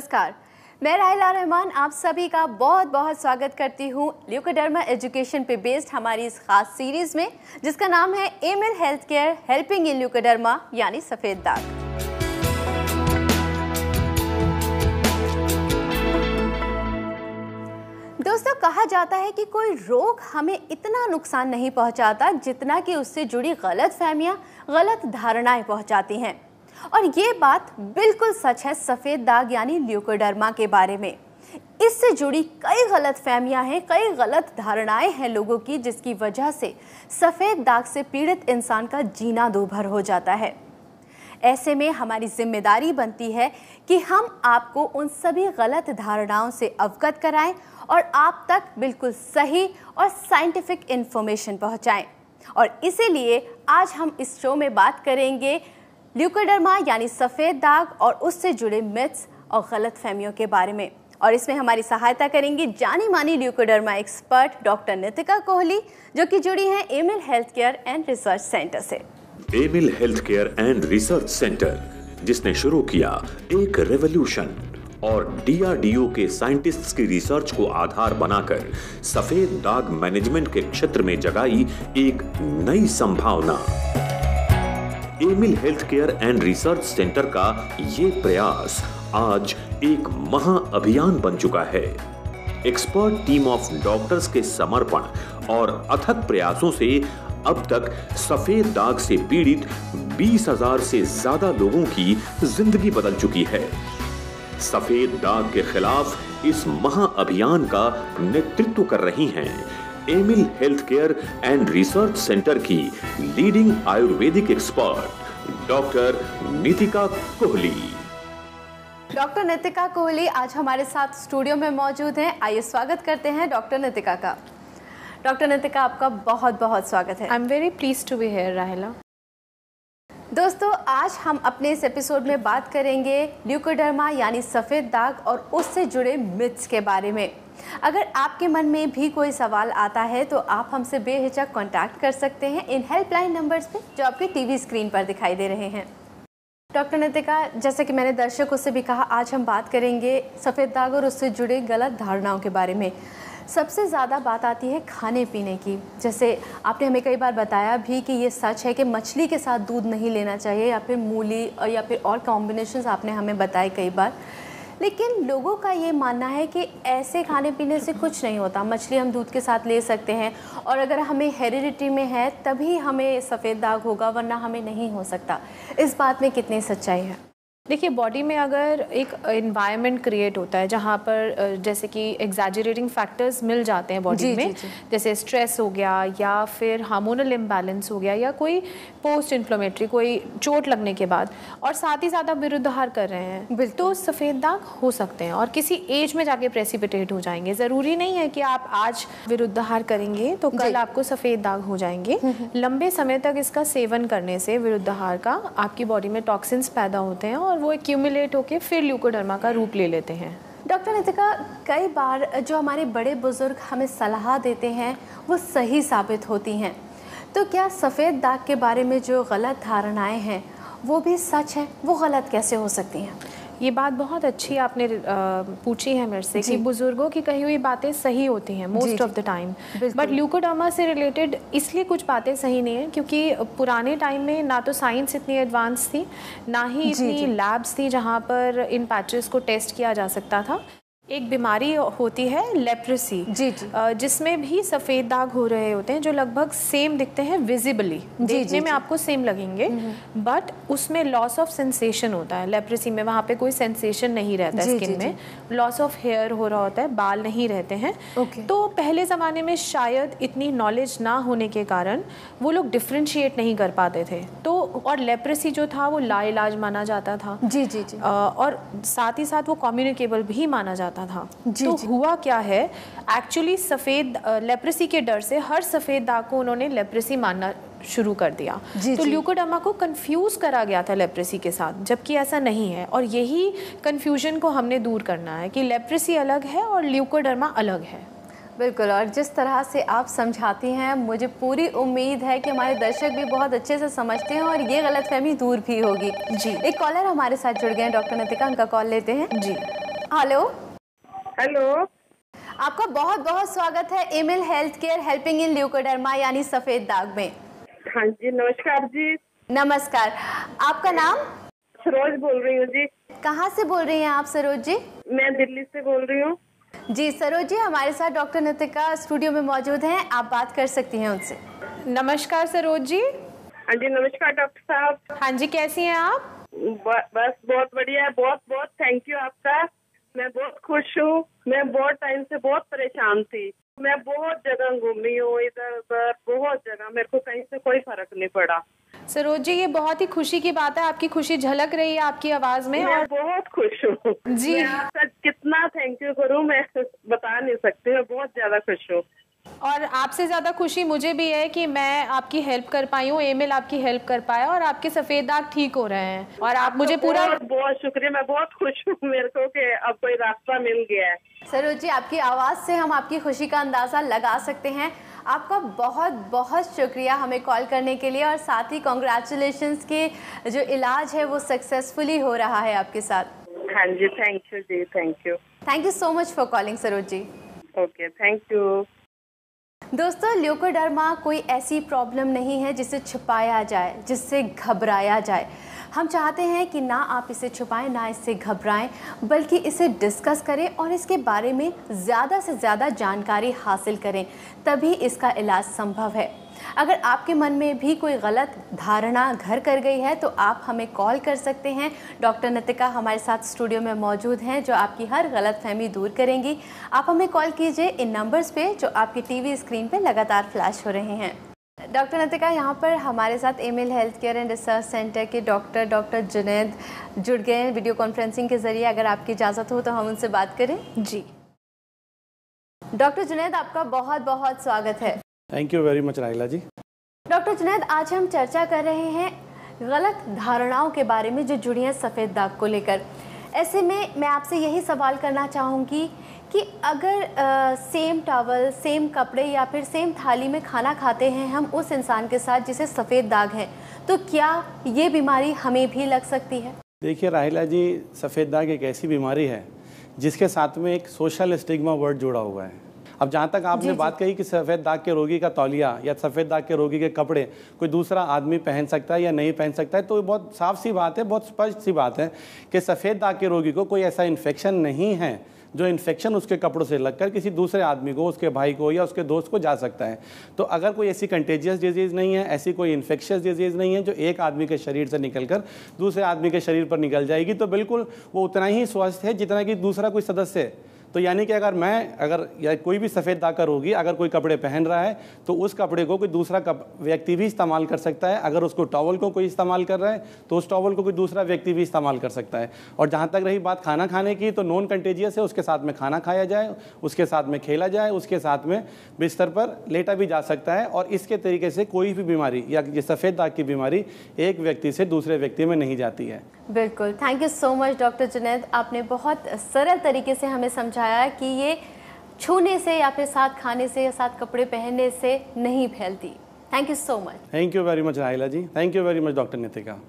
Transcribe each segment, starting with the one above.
नमस्कार, मैं राहिला रहमान आप सभी का बहुत बहुत स्वागत करती हूँ ल्यूकोडर्मा एजुकेशन पे बेस्ड हमारी इस खास सीरीज़ में, जिसका नाम है Emil health care helping in leucoderma यानी सफ़ेद दाग। दोस्तों, कहा जाता है कि कोई रोग हमें इतना नुकसान नहीं पहुंचाता जितना कि उससे जुड़ी गलत फहमियाँ, गलत धारणाएं पहुंचाती हैं। और ये बात बिल्कुल सच है सफ़ेद दाग यानी ल्यूकोडर्मा के बारे में। इससे जुड़ी कई गलत फहमियाँ हैं, कई गलत धारणाएं हैं लोगों की, जिसकी वजह से सफ़ेद दाग से पीड़ित इंसान का जीना दूभर हो जाता है। ऐसे में हमारी जिम्मेदारी बनती है कि हम आपको उन सभी गलत धारणाओं से अवगत कराएं और आप तक बिल्कुल सही और साइंटिफिक इन्फॉर्मेशन पहुंचाएं। और इसीलिए आज हम इस शो में बात करेंगे ल्यूकोडर्मा यानी सफ़ेद दाग और उससे जुड़े मिथ्स और गलत फहमियों के बारे में। और इसमें हमारी सहायता करेंगी जानी मानी leucoderma expert doctor Nitika Kohli, जो कि जुड़ी हैं Amil health care and research centre से। Amil health care and research centre, जिसने शुरू किया एक रेवोल्यूशन और डीआरडीओ के साइंटिस्ट्स की रिसर्च को आधार बनाकर सफेद दाग मैनेजमेंट के क्षेत्र में जगाई एक नई संभावना। Emil health care and research centre का ये प्रयास आज एक महाअभियान बन चुका है। एक्सपर्ट टीम ऑफ डॉक्टर्स के समर्पण और अथक प्रयासों से अब तक सफेद दाग से पीड़ित 20,000 से ज्यादा लोगों की जिंदगी बदल चुकी है। सफेद दाग के खिलाफ इस महाअभियान का नेतृत्व कर रही हैं Amil health care and research centre की leading Ayurvedic expert doctor Nitika Kohli. Doctor Nitika Kohli आज हमारे साथ स्टूडियो में मौजूद हैं। आइए स्वागत करते हैं डॉक्टर नितिका का। डॉक्टर नितिका, आपका बहुत बहुत स्वागत है। I am very pleased to be here Rahila. दोस्तों, आज हम अपने इस एपिसोड में बात करेंगे ल्यूकोडर्मा यानी सफ़ेद दाग और उससे जुड़े मिथ्स के बारे में। अगर आपके मन में भी कोई सवाल आता है तो आप हमसे बेहिचक कांटेक्ट कर सकते हैं इन हेल्पलाइन नंबर्स पे जो आपके टीवी स्क्रीन पर दिखाई दे रहे हैं। डॉक्टर नितिका, जैसे कि मैंने दर्शकों से भी कहा, आज हम बात करेंगे सफ़ेद दाग और उससे जुड़े गलत धारणाओं के बारे में। सबसे ज़्यादा बात आती है खाने पीने की। जैसे आपने हमें कई बार बताया भी कि ये सच है कि मछली के साथ दूध नहीं लेना चाहिए, या फिर मूली या फिर और कॉम्बिनेशंस आपने हमें बताए कई बार। लेकिन लोगों का ये मानना है कि ऐसे खाने पीने से कुछ नहीं होता, मछली हम दूध के साथ ले सकते हैं और अगर हमें हेरिडिटी में है तभी हमें सफ़ेद दाग होगा, वरना हमें नहीं हो सकता। इस बात में कितनी सच्चाई है? देखिए, बॉडी में अगर एक एनवायरनमेंट क्रिएट होता है जहाँ पर जैसे कि एग्जैजरेटिंग फैक्टर्स मिल जाते हैं बॉडी में, जैसे स्ट्रेस हो गया या फिर हार्मोनल इम्बैलेंस हो गया या कोई पोस्ट इन्फ्लेमेटरी कोई चोट लगने के बाद, और साथ ही साथ आप विरुद्धाहार कर रहे हैं, तो सफ़ेद दाग हो सकते हैं और किसी एज में जाके प्रेसिपिटेट हो जाएंगे। ज़रूरी नहीं है कि आप आज विरुद्धाहार करेंगे तो कल आपको सफ़ेद दाग हो जाएंगे। लंबे समय तक इसका सेवन करने से विरुद्धाहार का आपकी बॉडी में टॉक्सिन्स पैदा होते हैं और वो एक्यूमुलेट होके फिर ल्यूकोडर्मा का रूप ले लेते हैं। डॉक्टर नितिका, कई बार जो हमारे बड़े बुजुर्ग हमें सलाह देते हैं वो सही साबित होती हैं, तो क्या सफ़ेद दाग के बारे में जो गलत धारणाएं हैं वो भी सच है? वो गलत कैसे हो सकती हैं? ये बात बहुत अच्छी आपने पूछी है मेरे से कि बुजुर्गों की कही हुई बातें सही होती हैं most of the time, but leucoderma से रिलेटेड इसलिए कुछ बातें सही नहीं है क्योंकि पुराने टाइम में ना तो साइंस इतनी एडवांस थी, ना ही इतनी लैब्स थी जहाँ पर इन पैचेस को टेस्ट किया जा सकता था। एक बीमारी होती है लेप्रेसी, जिसमें भी सफ़ेद दाग हो रहे होते हैं जो लगभग सेम दिखते हैं विजिबली, देखने में आपको सेम लगेंगे, बट उसमें लॉस ऑफ सेंसेशन होता है। लेप्रेसी में वहाँ पे कोई सेंसेशन नहीं रहता है स्किन में, लॉस ऑफ हेयर हो रहा होता है, बाल नहीं रहते हैं। तो पहले ज़माने में शायद इतनी नॉलेज ना होने के कारण वो लोग डिफ्रेंशिएट नहीं कर पाते थे, तो और लेप्रेसी जो था वो लाइलाज माना जाता था। और साथ ही साथ वो कम्युनिकेबल भी माना जाता था। तो हुआ क्या है, एक्चुअली सफ़ेद लेप्रेसी के डर से हर सफ़ेद दाग को उन्होंने लेप्रेसी मानना शुरू कर दिया। तो ल्यूकोडर्मा को कंफ्यूज करा गया था लेप्रेसी के साथ, जबकि ऐसा नहीं है। और यही कंफ्यूजन को हमने दूर करना है कि लेप्रेसी अलग है और ल्यूकोडर्मा अलग है। बिल्कुल, और जिस तरह से आप समझाती हैं मुझे पूरी उम्मीद है कि हमारे दर्शक भी बहुत अच्छे से समझते हैं और ये गलतफहमी दूर भी होगी। एक कॉलर हमारे साथ जुड़ गए हैं डॉक्टर नितिका, उनका कॉल लेते हैं। हेलो। हेलो, आपका बहुत बहुत स्वागत है Emil health care helping in leucoderma यानी सफेद दाग में। हाँ जी, नमस्कार जी। नमस्कार, आपका नाम? सरोज बोल रही हूँ जी। कहाँ से बोल रही हैं आप सरोज जी? मैं दिल्ली से बोल रही हूँ जी सरोज जी, हमारे साथ डॉक्टर नितिका स्टूडियो में मौजूद हैं, आप बात कर सकती हैं उनसे। नमस्कार सरोज जी। हाँ जी, नमस्कार डॉक्टर साहब। हाँ जी, कैसी हैं आप? बस बहुत बढ़िया है, बहुत बहुत थैंक यू आपका। मैं बहुत खुश हूँ। मैं बहुत टाइम से बहुत परेशान थी। मैं बहुत जगह घूमी हूँ, इधर उधर बहुत जगह, मेरे को कहीं से कोई फर्क नहीं पड़ा। सरोज जी, ये बहुत ही खुशी की बात है, आपकी खुशी झलक रही है आपकी आवाज में। मैं और बहुत खुश हूँ जी, मैं आपका कितना थैंक यू करूँ, मैं बता नहीं सकती। मैं बहुत ज्यादा खुश हूँ। और आपसे ज्यादा खुशी मुझे भी है कि मैं आपकी हेल्प कर पाई हूँ, एमिल आपकी हेल्प कर पाया और आपके सफेद दाग ठीक हो रहे हैं। और आप मुझे पूरा बहुत शुक्रिया। मैं बहुत खुश हूँ मेरे को कि अब कोई रास्ता मिल गया है। सरोज जी, आपकी आवाज़ से हम आपकी खुशी का अंदाज़ा लगा सकते हैं। आपका बहुत बहुत शुक्रिया हमें कॉल करने के लिए और साथ ही कॉन्ग्रेचुलेशंस के जो इलाज है वो सक्सेसफुली हो रहा है आपके साथ। हाँ जी, थैंक यू जी, thank you. Thank you so much for calling Saroj ji. Okay, thank you. दोस्तों, ल्यूकोडर्मा कोई ऐसी प्रॉब्लम नहीं है जिसे छुपाया जाए, जिससे घबराया जाए। हम चाहते हैं कि ना आप इसे छुपाएं, ना इससे घबराएं, बल्कि इसे डिस्कस करें और इसके बारे में ज़्यादा से ज़्यादा जानकारी हासिल करें, तभी इसका इलाज संभव है। अगर आपके मन में भी कोई गलत धारणा घर कर गई है तो आप हमें कॉल कर सकते हैं। डॉक्टर नितिका हमारे साथ स्टूडियो में मौजूद हैं जो आपकी हर गलतफहमी दूर करेंगी। आप हमें कॉल कीजिए इन नंबर्स पे जो आपकी टीवी स्क्रीन पे लगातार फ्लैश हो रहे हैं। डॉक्टर नितिका, यहाँ पर हमारे साथ Emil health care and research centre के डॉक्टर जुनैद जुड़ गए हैं वीडियो कॉन्फ्रेंसिंग के ज़रिए। अगर आपकी इजाज़त हो तो हम उनसे बात करें। जी डॉक्टर जुनैद, आपका बहुत बहुत स्वागत है। Thank you very much Rahila ji. Doctor Junaid, आज हम चर्चा कर रहे हैं गलत धारणाओं के बारे में जो जुड़ी हैं सफ़ेद दाग को लेकर। ऐसे में मैं आपसे यही सवाल करना चाहूँगी कि अगर सेम टॉवल, सेम कपड़े या फिर सेम थाली में खाना खाते हैं हम उस इंसान के साथ जिसे सफ़ेद दाग है, तो क्या ये बीमारी हमें भी लग सकती है? देखिए राहिला जी, सफ़ेद दाग एक ऐसी बीमारी है जिसके साथ में एक सोशल स्टिग्मा वर्ड जुड़ा हुआ है। अब जहाँ तक आपने बात कही कि सफ़ेद दाग के रोगी का तौलिया या सफ़ेद दाग के रोगी के कपड़े कोई दूसरा आदमी पहन सकता है या नहीं पहन सकता है, तो बहुत साफ सी बात है, बहुत स्पष्ट सी बात है कि सफ़ेद दाग के रोगी को कोई ऐसा इन्फेक्शन नहीं है जो इन्फेक्शन उसके कपड़ों से लगकर किसी दूसरे आदमी को, उसके भाई को या उसके दोस्त को जा सकता है। तो अगर कोई ऐसी कंटेजियस डिजीज़ नहीं है, ऐसी कोई इन्फेक्शियस डिजीज़ नहीं है जो एक आदमी के शरीर से निकलकर दूसरे आदमी के शरीर पर निकल जाएगी, तो बिल्कुल वो उतना ही स्वस्थ है जितना कि दूसरा कोई सदस्य है। तो यानी कि अगर या कोई भी सफ़ेद दाग का रोगी अगर कोई कपड़े पहन रहा है तो उस कपड़े को कोई दूसरा व्यक्ति भी इस्तेमाल कर सकता है। अगर उसको टॉवल को कोई इस्तेमाल कर रहा है तो उस टॉवल को कोई दूसरा व्यक्ति भी इस्तेमाल कर सकता है। और जहाँ तक रही बात खाना खाने की, तो नॉन कंटेजियस है, उसके साथ में खाना खाया जाए, उसके साथ में खेला जाए, उसके साथ में बिस्तर पर लेटा भी जा सकता है। और इसके तरीके से कोई भी बीमारी या ये सफ़ेद दाग की बीमारी एक व्यक्ति से दूसरे व्यक्ति में नहीं जाती है। बिल्कुल, thank you so much doctor Junaid, आपने बहुत सरल तरीके से हमें समझाया कि ये छूने से या फिर साथ खाने से या साथ कपड़े पहनने से नहीं फैलती। Thank you so much. Thank you very much Rahila ji. Thank you very much doctor Nitika.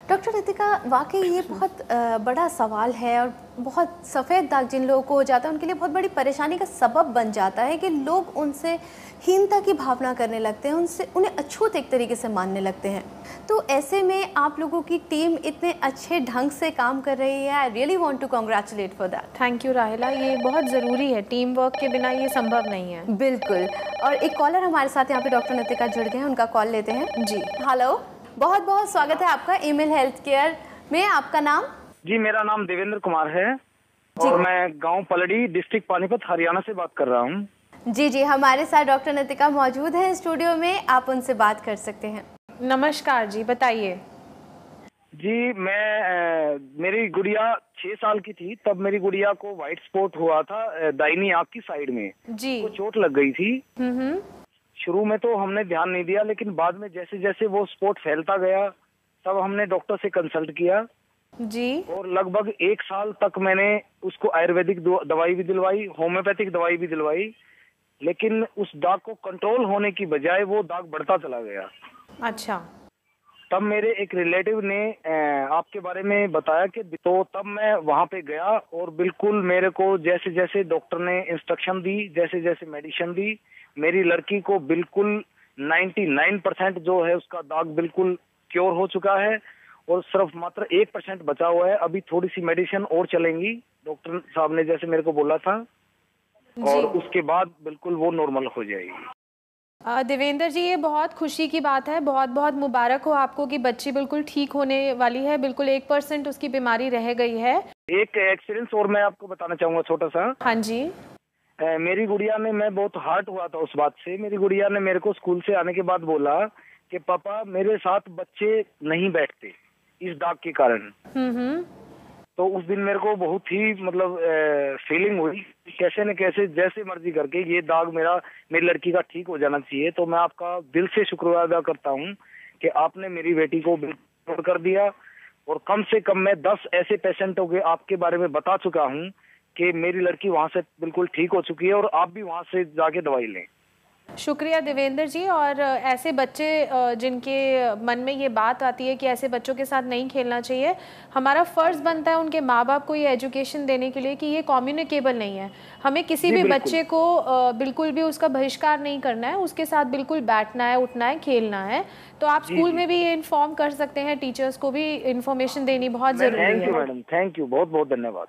Doctor Nitika, वाकई ये बहुत बड़ा सवाल है और बहुत सफ़ेद दाग जिन लोगों को हो जाता है उनके लिए बहुत बड़ी परेशानी का सबब बन जाता है कि लोग उनसे हीनता की भावना करने लगते हैं, उन्हें अछूत एक तरीके से मानने लगते हैं। तो ऐसे में आप लोगों की टीम इतने अच्छे ढंग से काम कर रही है। I really want to congratulate for that. Thank you Rahila, ये बहुत ज़रूरी है, टीम वर्क के बिना ये संभव नहीं है। बिल्कुल। और एक कॉलर हमारे साथ यहाँ पे डॉक्टर नितिका जुड़ गए हैं, उनका कॉल लेते हैं। जी हेलो, बहुत बहुत स्वागत है आपका एमिल हेल्थ केयर में। आपका नाम? जी, मेरा नाम देवेंद्र कुमार है और मैं गांव पलड़ी, डिस्ट्रिक्ट पानीपत, हरियाणा से बात कर रहा हूं। जी, हमारे साथ डॉक्टर नितिका मौजूद हैं स्टूडियो में, आप उनसे बात कर सकते हैं। नमस्कार जी, बताइए। जी, मेरी गुड़िया 6 साल की थी तब मेरी गुड़िया को व्हाइट स्पॉट हुआ था दाहिनी आंख की साइड में। जी, वो चोट लग गई थी। शुरू में तो हमने ध्यान नहीं दिया, लेकिन बाद में जैसे जैसे वो स्पॉट फैलता गया तब हमने डॉक्टर से कंसल्ट किया जी, और लगभग 1 साल तक मैंने उसको आयुर्वेदिक दवाई भी दिलवाई, होम्योपैथिक दवाई भी दिलवाई, लेकिन उस दाग को कंट्रोल होने की बजाय वो दाग बढ़ता चला गया। अच्छा। तब मेरे एक रिलेटिव ने आपके बारे में बताया कि तो तब मैं वहाँ पे गया और बिल्कुल मेरे को जैसे जैसे डॉक्टर ने इंस्ट्रक्शन दी, जैसे जैसे मेडिसिन दी, मेरी लड़की को बिल्कुल 99% जो है उसका दाग बिल्कुल क्योर हो चुका है और सिर्फ मात्र 1% बचा हुआ है। अभी थोड़ी सी मेडिसिन और चलेंगी, डॉक्टर साहब ने जैसे मेरे को बोला था, और उसके बाद बिल्कुल वो नॉर्मल हो जाएगी। देवेंद्र जी, ये बहुत खुशी की बात है, बहुत बहुत मुबारक हो आपको कि बच्ची बिल्कुल ठीक होने वाली है, बिल्कुल 1% उसकी बीमारी रह गई है। एक एक्सपीरियंस और मैं आपको बताना चाहूँगा छोटा सा। हाँ जी। मेरी गुड़िया ने, मैं बहुत हर्ट हुआ था उस बात से, मेरी गुड़िया ने मेरे को स्कूल से आने के बाद बोला कि पापा मेरे साथ बच्चे नहीं बैठते इस दाग के कारण। तो उस दिन मेरे को बहुत ही मतलब फीलिंग हुई, कैसे न कैसे जैसे मर्जी करके ये दाग मेरी लड़की का ठीक हो जाना चाहिए। तो मैं आपका दिल से शुक्रिया अदा करता हूँ कि आपने मेरी बेटी को बिल्कुल कर दिया, और कम से कम मैं 10 ऐसे पेशेंटों के आपके बारे में बता चुका हूँ कि मेरी लड़की वहाँ से बिल्कुल ठीक हो चुकी है, और आप भी वहाँ से जाके दवाई लें। शुक्रिया देवेंद्र जी। और ऐसे बच्चे जिनके मन में ये बात आती है कि ऐसे बच्चों के साथ नहीं खेलना चाहिए, हमारा फ़र्ज़ बनता है उनके माँ बाप को ये एजुकेशन देने के लिए कि ये कम्युनिकेबल नहीं है। हमें किसी भी बच्चे को बिल्कुल भी उसका बहिष्कार नहीं करना है, उसके साथ बिल्कुल बैठना है, उठना है, खेलना है। तो आप स्कूल में भी ये इन्फॉर्म कर सकते हैं, टीचर्स को भी इन्फॉर्मेशन देनी बहुत ज़रूरी है। Thank you madam, thank you, बहुत बहुत धन्यवाद।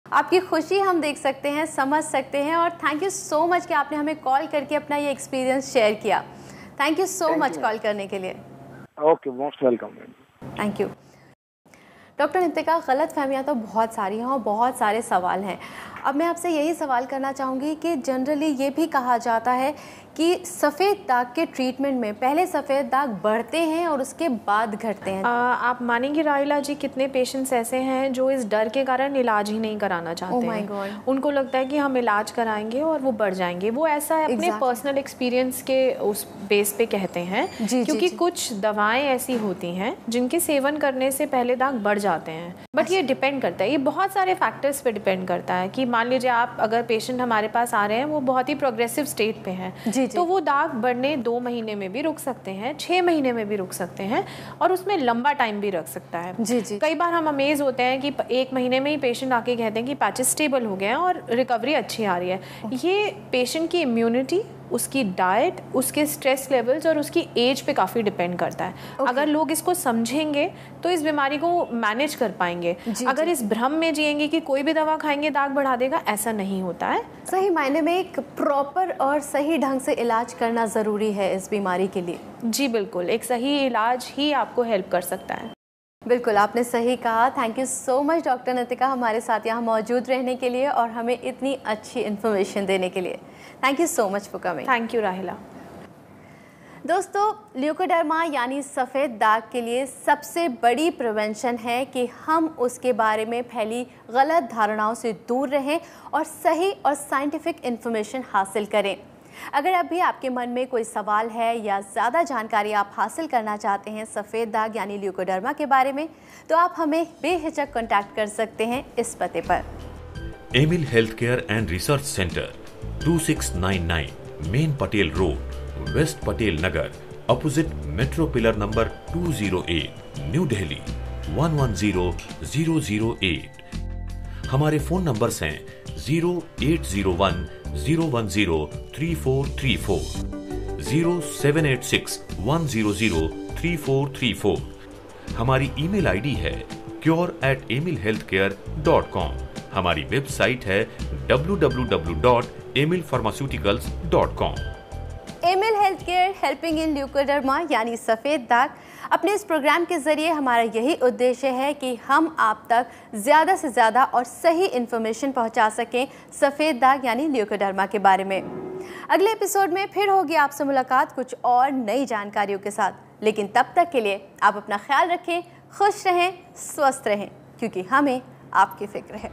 आपकी खुशी हम देख सकते हैं, समझ सकते हैं, और थैंक यू सो मच कि आपने हमें कॉल करके अपना ये एक्सपीरियंस शेयर किया। Thank you so much call करने के लिए। Okay, most welcome. Thank you. Doctor Nitika, गलतफहमियां तो बहुत सारी हैं और बहुत सारे सवाल हैं। अब मैं आपसे यही सवाल करना चाहूँगी कि जनरली ये भी कहा जाता है कि सफ़ेद दाग के ट्रीटमेंट में पहले सफ़ेद दाग बढ़ते हैं और उसके बाद घटते हैं। आप मानेंगी राहिला जी, कितने पेशेंट्स ऐसे हैं जो इस डर के कारण इलाज ही नहीं कराना चाहते हैं। God. उनको लगता है कि हम इलाज कराएंगे और वो बढ़ जाएंगे। वो ऐसा अपने पर्सनल एक्सपीरियंस के उस बेस पे कहते हैं, क्योंकि कुछ दवाएं ऐसी होती हैं जिनके सेवन करने से पहले दाग बढ़ जाते हैं। बट ये डिपेंड करता है, ये बहुत सारे फैक्टर्स पे डिपेंड करता है कि मान लीजिए आप अगर पेशेंट हमारे पास आ रहे हैं, वो बहुत ही प्रोग्रेसिव स्टेट पे हैं, तो वो दाग बढ़ने 2 महीने में भी रुक सकते हैं, 6 महीने में भी रुक सकते हैं, और उसमें लंबा टाइम भी रख सकता है। कई बार हम अमेज होते हैं कि 1 महीने में ही पेशेंट आके कहते हैं कि पैचेस स्टेबल हो गए हैं और रिकवरी अच्छी आ रही है। ये पेशेंट की इम्यूनिटी, उसकी डाइट, उसके स्ट्रेस लेवल्स और उसकी एज पे काफ़ी डिपेंड करता है। अगर लोग इसको समझेंगे तो इस बीमारी को मैनेज कर पाएंगे। अगर इस भ्रम में जिएंगे कि कोई भी दवा खाएंगे दाग बढ़ा देगा, ऐसा नहीं होता है। सही मायने में एक प्रॉपर और सही ढंग से इलाज करना ज़रूरी है इस बीमारी के लिए। जी बिल्कुल, एक सही इलाज ही आपको हेल्प कर सकता है। बिल्कुल, आपने सही कहा। Thank you so much doctor Nitika, हमारे साथ यहाँ मौजूद रहने के लिए और हमें इतनी अच्छी इन्फॉर्मेशन देने के लिए। Thank you so much for coming. Thank you राहिला। दोस्तों, ल्यूकोडर्मा यानी सफ़ेद दाग के लिए सबसे बड़ी प्रिवेंशन है कि हम उसके बारे में फैली गलत धारणाओं से दूर रहें और सही और साइंटिफिक इन्फॉर्मेशन हासिल करें। अगर अभी आपके मन में कोई सवाल है या ज़्यादा जानकारी आप हासिल करना चाहते हैं सफ़ेद दाग यानी ल्यूकोडर्मा के बारे में, तो आप हमें बेहिचक कॉन्टैक्ट कर सकते हैं इस पते पर। Emil health care and research centre, 2699 main Patel road, west Patel Nagar, opposite metro pillar number 208, New Delhi 110008। हमारे फोन नंबर्स हैं 0801 010 3434, 0786 100 3434। हमारी ईमेल आईडी है cure@emilhealthcare.com। हमारी वेबसाइट है www.emilpharmaceuticals.com। Emil health care helping in leucoderma यानी सफ़ेद दाग। अपने इस प्रोग्राम के ज़रिए हमारा यही उद्देश्य है कि हम आप तक ज़्यादा से ज़्यादा और सही इन्फॉर्मेशन पहुंचा सकें सफ़ेद दाग यानी ल्यूकोडर्मा के बारे में। अगले एपिसोड में फिर होगी आपसे मुलाकात कुछ और नई जानकारियों के साथ, लेकिन तब तक के लिए आप अपना ख्याल रखें, खुश रहें, स्वस्थ रहें, क्योंकि हमें आपकी फिक्र है।